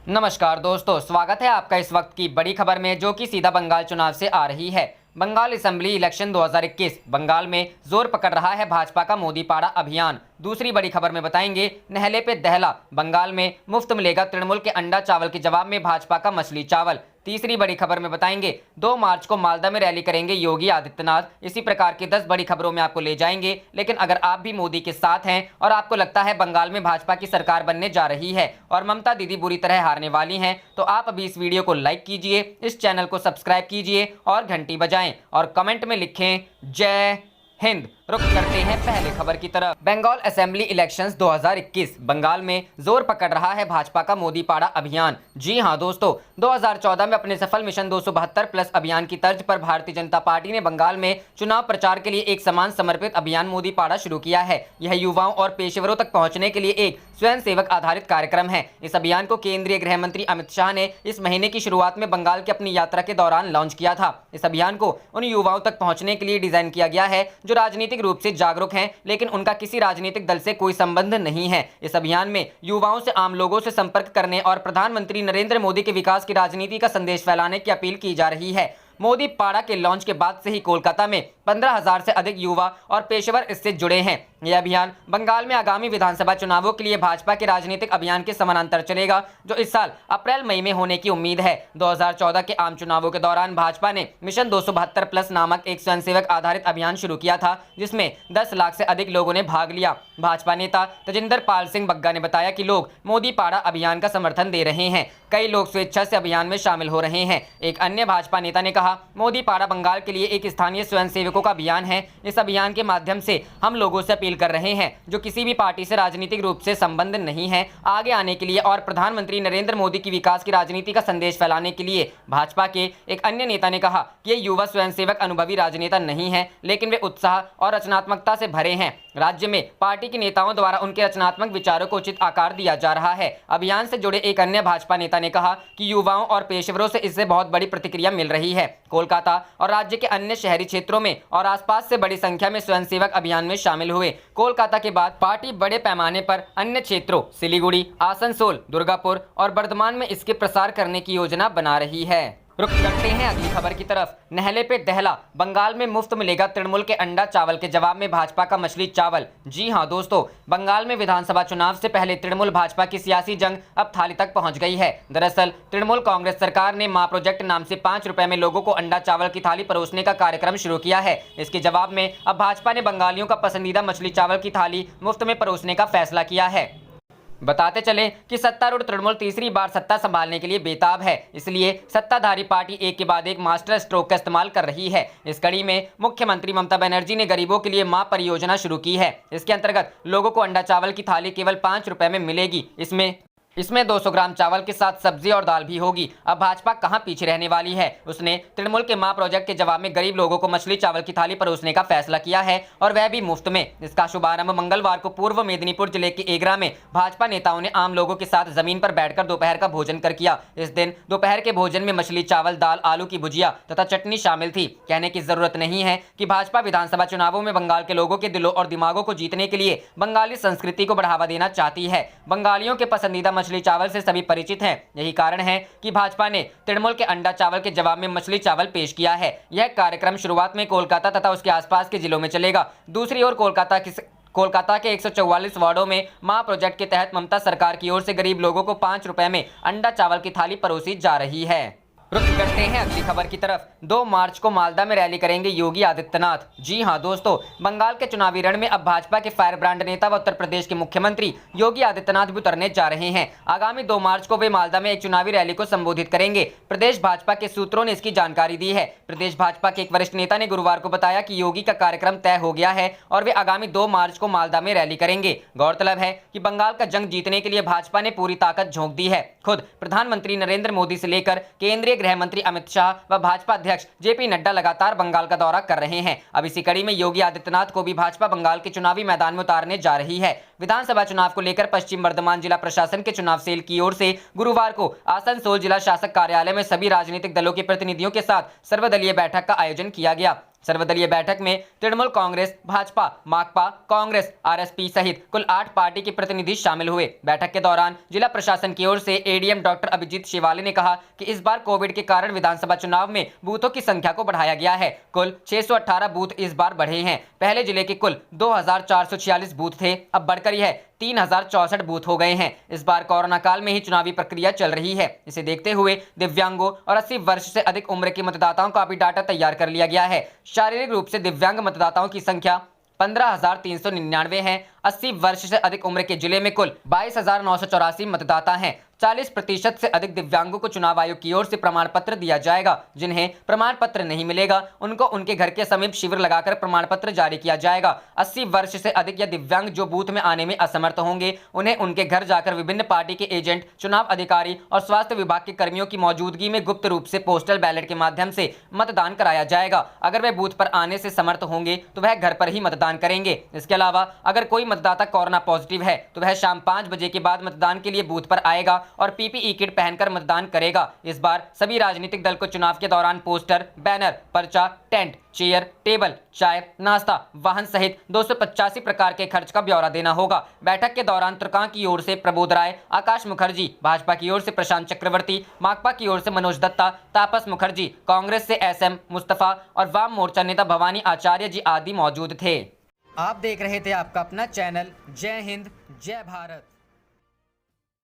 नमस्कार दोस्तों, स्वागत है आपका इस वक्त की बड़ी खबर में, जो कि सीधा बंगाल चुनाव से आ रही है। बंगाल असेंबली इलेक्शन 2021 बंगाल में जोर पकड़ रहा है भाजपा का मोदी पाड़ा अभियान। दूसरी बड़ी खबर में बताएंगे नहले पे दहला, बंगाल में मुफ्त मिलेगा तृणमूल के अंडा चावल के जवाब में भाजपा का मछली चावल। तीसरी बड़ी खबर में बताएंगे 2 मार्च को मालदा में रैली करेंगे योगी आदित्यनाथ। इसी प्रकार की 10 बड़ी खबरों में आपको ले जाएंगे। लेकिन अगर आप भी मोदी के साथ हैं और आपको लगता है बंगाल में भाजपा की सरकार बनने जा रही है और ममता दीदी बुरी तरह हारने वाली हैं, तो आप अभी इस वीडियो को लाइक कीजिए, इस चैनल को सब्सक्राइब कीजिए और घंटी बजाएं और कमेंट में लिखें जय हिंद। रुक करते हैं पहले खबर की तरफ। बंगाल असेंबली इलेक्शंस 2021 बंगाल में जोर पकड़ रहा है भाजपा का मोदी पाड़ा अभियान। जी हां दोस्तों, 2014 में अपने सफल मिशन 272 प्लस अभियान की तर्ज पर भारतीय जनता पार्टी ने बंगाल में चुनाव प्रचार के लिए एक समान समर्पित अभियान मोदी पाड़ा शुरू किया है। यह युवाओं और पेशेवरों तक पहुंचने के लिए एक स्वयं सेवक आधारित कार्यक्रम है। इस अभियान को केंद्रीय गृह मंत्री अमित शाह ने इस महीने की शुरुआत में बंगाल की अपनी यात्रा के दौरान लॉन्च किया था। इस अभियान को उन युवाओं तक पहुंचने के लिए डिजाइन किया गया है जो राजनीतिक रूप से जागरूक हैं, लेकिन उनका किसी राजनीतिक दल से कोई संबंध नहीं है। इस अभियान में युवाओं से आम लोगों से संपर्क करने और प्रधानमंत्री नरेंद्र मोदी के विकास की राजनीति का संदेश फैलाने की अपील की जा रही है। मोदी पाड़ा के लॉन्च के बाद से ही कोलकाता में 15,000 से अधिक युवा और पेशेवर इससे जुड़े हैं। यह अभियान बंगाल में आगामी विधानसभा चुनावों के लिए भाजपा के राजनीतिक अभियान के समानांतर चलेगा, जो इस साल अप्रैल मई में होने की उम्मीद है। 2014 के आम चुनावों के दौरान भाजपा ने मिशन 272 प्लस नामक एक स्वयंसेवक आधारित अभियान शुरू किया था, जिसमें 10 लाख से अधिक लोगों ने भाग लिया। भाजपा नेता तजिंदर पाल सिंह बग्गा ने बताया कि लोग मोदी पाड़ा अभियान का समर्थन दे रहे हैं। कई लोग स्वेच्छा से अभियान में शामिल हो रहे हैं। एक अन्य भाजपा नेता ने कहा, मोदी पाड़ा बंगाल के लिए एक स्थानीय स्वयंसेवकों का अभियान है। इस अभियान के माध्यम से हम लोगों से अपील कर रहे हैं जो किसी भी पार्टी से राजनीतिक रूप से संबंध नहीं है, आगे आने के लिए और प्रधानमंत्री नरेंद्र मोदी की विकास की राजनीति का संदेश फैलाने के लिए। भाजपा के एक अन्य नेता ने कहा कि ये युवा स्वयंसेवक अनुभवी राजनेता नहीं है, लेकिन वे उत्साह और रचनात्मकता से भरे हैं। राज्य में पार्टी के नेताओं द्वारा उनके रचनात्मक विचारों को उचित आकार दिया जा रहा है। अभियान से जुड़े एक अन्य भाजपा नेता ने कहा कि युवाओं और पेशेवरों से इससे बहुत बड़ी प्रतिक्रिया मिल रही है। कोलकाता और राज्य के अन्य शहरी क्षेत्रों में और आसपास से बड़ी संख्या में स्वयंसेवक अभियान में शामिल हुए। कोलकाता के बाद पार्टी बड़े पैमाने पर अन्य क्षेत्रों सिलीगुड़ी, आसनसोल, दुर्गापुर और बर्धमान में इसके प्रसार करने की योजना बना रही है। रुक करते हैं अगली खबर की तरफ। नहले पे दहला, बंगाल में मुफ्त मिलेगा तृणमूल के अंडा चावल के जवाब में भाजपा का मछली चावल। जी हां दोस्तों, बंगाल में विधानसभा चुनाव से पहले तृणमूल भाजपा की सियासी जंग अब थाली तक पहुंच गई है। दरअसल तृणमूल कांग्रेस सरकार ने मां प्रोजेक्ट नाम से 5 रुपए में लोगों को अंडा चावल की थाली परोसने का कार्यक्रम शुरू किया है। इसके जवाब में अब भाजपा ने बंगालियों का पसंदीदा मछली चावल की थाली मुफ्त में परोसने का फैसला किया है। बताते चलें कि सत्तारूढ़ तृणमूल तीसरी बार सत्ता संभालने के लिए बेताब है, इसलिए सत्ताधारी पार्टी एक के बाद एक मास्टर स्ट्रोक का इस्तेमाल कर रही है। इस कड़ी में मुख्यमंत्री ममता बनर्जी ने गरीबों के लिए मां परियोजना शुरू की है। इसके अंतर्गत लोगों को अंडा चावल की थाली केवल 5 रुपए में मिलेगी। इसमें 200 ग्राम चावल के साथ सब्जी और दाल भी होगी। अब भाजपा कहां पीछे रहने वाली है। उसने तृणमूल के मां प्रोजेक्ट के जवाब में गरीब लोगों को मछली चावल की थाली परोसने का फैसला किया है, और वह भी मुफ्त में। इसका शुभारंभ मंगलवार को पूर्व मेदिनीपुर जिले के एगरा में भाजपा नेताओं ने आम लोगों के साथ जमीन पर बैठकर दोपहर का भोजन कर किया। इस दिन दोपहर के भोजन में मछली चावल, दाल, आलू की भुजिया तथा चटनी शामिल थी। कहने की जरूरत नहीं है कि भाजपा विधानसभा चुनावों में बंगाल के लोगों के दिलों और दिमागों को जीतने के लिए बंगाली संस्कृति को बढ़ावा देना चाहती है। बंगालियों के पसंदीदा मछली चावल से सभी परिचित हैं। यही कारण है कि भाजपा ने तृणमूल के अंडा चावल के जवाब में मछली चावल पेश किया है। यह कार्यक्रम शुरुआत में कोलकाता तथा उसके आसपास के जिलों में चलेगा। दूसरी ओर कोलकाता के 144 वार्डों में मां प्रोजेक्ट के तहत ममता सरकार की ओर से गरीब लोगों को 5 रुपए में अंडा चावल की थाली परोसी जा रही है। रुक करते हैं अगली खबर की तरफ। 2 मार्च को मालदा में रैली करेंगे योगी आदित्यनाथ। जी हां दोस्तों, बंगाल के चुनावी रण में अब भाजपा के फायर ब्रांड नेता व उत्तर प्रदेश के मुख्यमंत्री योगी आदित्यनाथ भी उतरने जा रहे हैं। आगामी 2 मार्च को वे मालदा में एक चुनावी रैली को संबोधित करेंगे। प्रदेश भाजपा के सूत्रों ने इसकी जानकारी दी है। प्रदेश भाजपा के एक वरिष्ठ नेता ने गुरुवार को बताया कि योगी का कार्यक्रम तय हो गया है और वे आगामी 2 मार्च को मालदा में रैली करेंगे। गौरतलब है कि बंगाल का जंग जीतने के लिए भाजपा ने पूरी ताकत झोंक दी है। खुद प्रधानमंत्री नरेंद्र मोदी से लेकर केंद्रीय गृह मंत्री अमित शाह व भाजपा अध्यक्ष जेपी नड्डा लगातार बंगाल का दौरा कर रहे हैं। अब इसी कड़ी में योगी आदित्यनाथ को भी भाजपा बंगाल के चुनावी मैदान में उतारने जा रही है। विधानसभा चुनाव को लेकर पश्चिम बर्धमान जिला प्रशासन के चुनाव सेल की ओर से गुरुवार को आसनसोल जिला शासक कार्यालय में सभी राजनीतिक दलों के प्रतिनिधियों के साथ सर्वदलीय बैठक का आयोजन किया गया। सर्वदलीय बैठक में तृणमूल कांग्रेस, भाजपा, माकपा, कांग्रेस, आरएसपी सहित कुल 8 पार्टी के प्रतिनिधि शामिल हुए। बैठक के दौरान जिला प्रशासन की ओर से एडीएम डॉक्टर अभिजीत शिवाली ने कहा कि इस बार कोविड के कारण विधानसभा चुनाव में बूथों की संख्या को बढ़ाया गया है। कुल 618 बूथ इस बार बढ़े हैं। पहले जिले के कुल 2446 बूथ थे, अब बढ़कर यह 3064 बूथ हो गए हैं। इस बार कोरोना काल में ही चुनावी प्रक्रिया चल रही है। इसे देखते हुए दिव्यांगों और 80 वर्ष से अधिक उम्र के मतदाताओं का भी डाटा तैयार कर लिया गया है। शारीरिक रूप से दिव्यांग मतदाताओं की संख्या 15,399 है। 80 वर्ष से अधिक उम्र के जिले में कुल 22,984 मतदाता हैं। 40% से अधिक दिव्यांगों को चुनाव आयोग की ओर से प्रमाण पत्र दिया जाएगा। जिन्हें प्रमाण पत्र नहीं मिलेगा उनको उनके घर के समीप शिविर लगाकर प्रमाण पत्र जारी किया जाएगा। 80 वर्ष से अधिक या दिव्यांग जो बूथ में आने में असमर्थ होंगे उन्हें उनके घर जाकर विभिन्न पार्टी के एजेंट, चुनाव अधिकारी और स्वास्थ्य विभाग के कर्मियों की मौजूदगी में गुप्त रूप से पोस्टल बैलेट के माध्यम से मतदान कराया जाएगा। अगर वह बूथ पर आने से समर्थ होंगे तो वह घर पर ही मतदान करेंगे। इसके अलावा अगर कोई मतदाता कोरोना पॉजिटिव है तो वह शाम 5 बजे के बाद मतदान के लिए बूथ पर आएगा और पीपीई किट पहनकर मतदान करेगा। इस बार सभी राजनीतिक दल को चुनाव के दौरान पोस्टर, बैनर, पर्चा, टेंट, चेयर, टेबल, चाय, नाश्ता, वाहन सहित 285 प्रकार के खर्च का ब्यौरा देना होगा। बैठक के दौरान तुर्कां की ओर से प्रबोध राय, आकाश मुखर्जी, भाजपा की ओर से प्रशांत चक्रवर्ती, माकपा की ओर से मनोज दत्ता, तापस मुखर्जी, कांग्रेस से एसएम मुस्तफा और वाम मोर्चा नेता भवानी आचार्य जी आदि मौजूद थे। आप देख रहे थे आपका अपना चैनल जय हिंद, जय भारत।